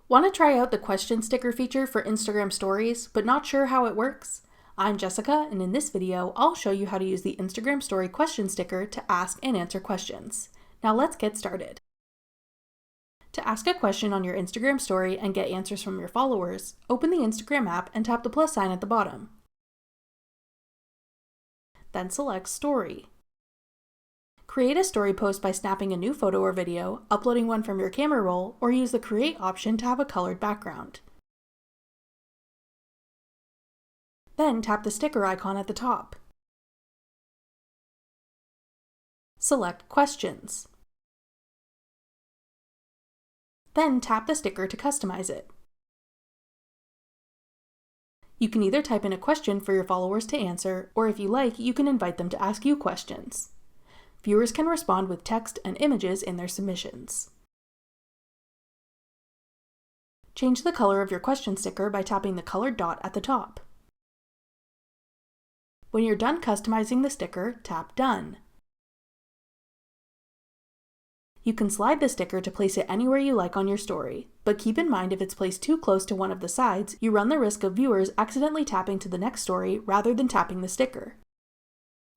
Want to try out the question sticker feature for Instagram Stories, but not sure how it works? I'm Jessica, and in this video, I'll show you how to use the Instagram Story question sticker to ask and answer questions. Now let's get started. To ask a question on your Instagram story and get answers from your followers, open the Instagram app and tap the plus sign at the bottom. Then select Story. Create a story post by snapping a new photo or video, uploading one from your camera roll, or use the Create option to have a colored background. Then tap the sticker icon at the top. Select Questions. Then tap the sticker to customize it. You can either type in a question for your followers to answer, or if you like, you can invite them to ask you questions. Viewers can respond with text and images in their submissions. Change the color of your question sticker by tapping the colored dot at the top. When you're done customizing the sticker, tap Done. You can slide the sticker to place it anywhere you like on your story, but keep in mind if it's placed too close to one of the sides, you run the risk of viewers accidentally tapping to the next story rather than tapping the sticker.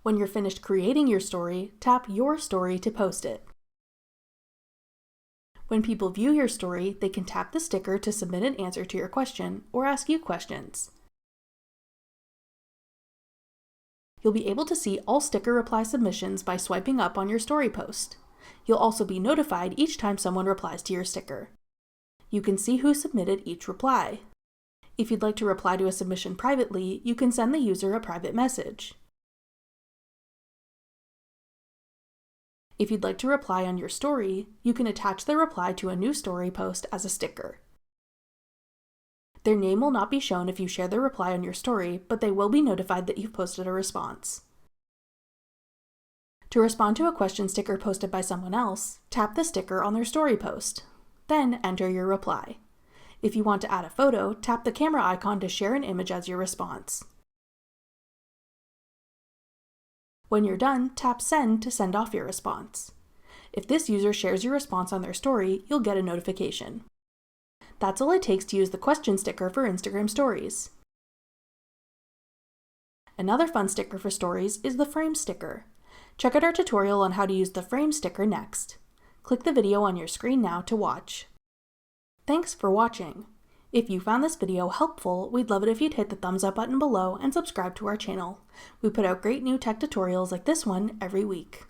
When you're finished creating your story, tap Your Story to post it. When people view your story, they can tap the sticker to submit an answer to your question or ask you questions. You'll be able to see all sticker reply submissions by swiping up on your story post. You'll also be notified each time someone replies to your sticker. You can see who submitted each reply. If you'd like to reply to a submission privately, you can send the user a private message. If you'd like to reply on your story, you can attach the reply to a new story post as a sticker. Their name will not be shown if you share the reply on your story, but they will be notified that you've posted a response. To respond to a question sticker posted by someone else, tap the sticker on their story post. Then enter your reply. If you want to add a photo, tap the camera icon to share an image as your response. When you're done, tap Send to send off your response. If this user shares your response on their story, you'll get a notification. That's all it takes to use the question sticker for Instagram Stories. Another fun sticker for stories is the frame sticker. Check out our tutorial on how to use the frame sticker next. Click the video on your screen now to watch. Thanks for watching. If you found this video helpful, we'd love it if you'd hit the thumbs up button below and subscribe to our channel. We put out great new tech tutorials like this one every week.